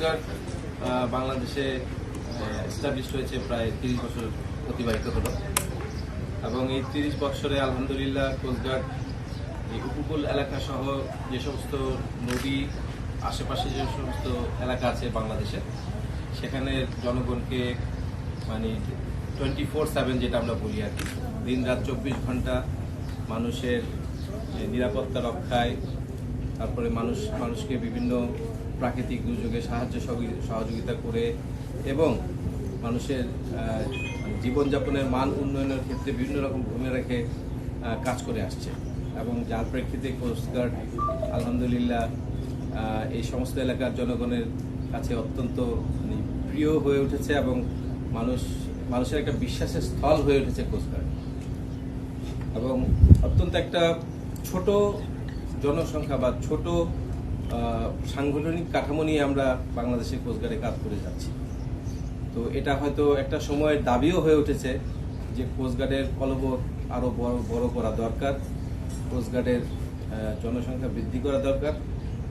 Coast guard বাংলাদেশে established হয়েছে প্রায় 30 বছর অতিবাহিত হলো এবং এই 30 বছরে আলহামদুলিল্লাহ কোস্টগার্ড এই উপকূল এলাকা সহ যে সমস্ত নদী আশেপাশে যে সমস্ত এলাকা আছে বাংলাদেশে সেখানে জনগণকে মানে 24/7 যেটা আমরা বলি আর কি, দিন রাত 24 ঘন্টা মানুষের নিরাপত্তা রক্ষায়, তারপরে মানুষকে বিভিন্ন প্রাকৃতিক দুর্যোগে সহযোগিতা করে এবং মানুষের জীবনযাপনের মান উন্নয়নের ক্ষেত্রে বিভিন্ন রকম ভূমিকা রেখে কাজ করে আসছে এবং যার প্রেক্ষিতে কোস্টগার্ড আলহামদুলিল্লাহ এই সমস্ত এলাকার জনগণের কাছে অত্যন্ত প্রিয় হয়ে উঠেছে এবং মানুষের একটা বিশ্বাসের স্থল হয়ে উঠেছে কোস্টগার্ড এবং অত্যন্ত একটা ছোট জনসংখ্যা বা ছোট সাংগঠনিক কাঠামো নিয়ে আমরা বাংলাদেশের কোস্টগার্ডে কাজ করে যাচ্ছি। তো এটা হয়তো একটা সময়ের দাবিও হয়ে উঠেছে যে কোস্টগার্ডের কলবর আরো বড় করা দরকার, কোস্টগার্ডের জনসংখ্যা বৃদ্ধি করা দরকার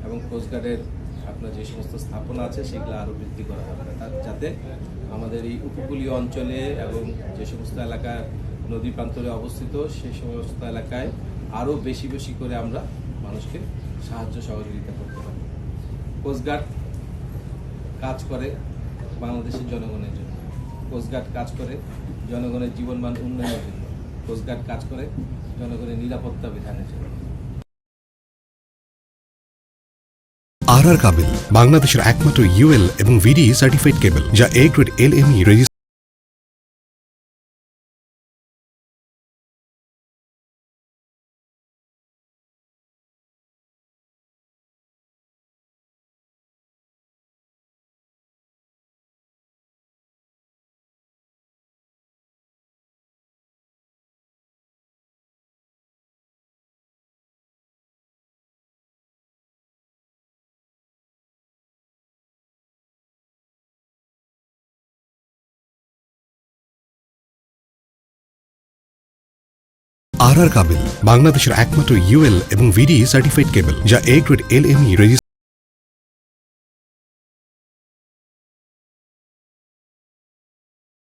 এবং কোস্টগার্ডের আপনার যে সমস্ত স্থাপনা আছে সেগুলো আরো বৃদ্ধি করা দরকার, যাতে আমাদের এই উপকূলীয় অঞ্চলে এবং যে সমস্ত এলাকা নদী প্রান্তরে অবস্থিত সেই সমস্ত এলাকায় আরো বেশি বেশি করে আমরা মানুষকে সাহায্য সহযোগিতা করতে পারি। কোস্টগার্ড কাজ করে বাংলাদেশের জনগণের জন্য, কোস্টগার্ড কাজ করে জনগণের জীবনমান উন্নয়নের জন্য, কোস্টগার্ড কাজ করে জনগণের নিরাপত্তা বিধানের জন্য। আর কাবেল বাংলাদেশের একমাত্র ইউএল এবং ভিডি সার্টিফাইড কেবল যা এ গ্রেড LME রেজিস্ট্রেশন। আর কাবেল বাংলাদেশের একমাত্র ইউএল এবং ভিডি সার্টিফাইড কেবল যা এ গ্রেড LME রেজিস্ট্রেশন।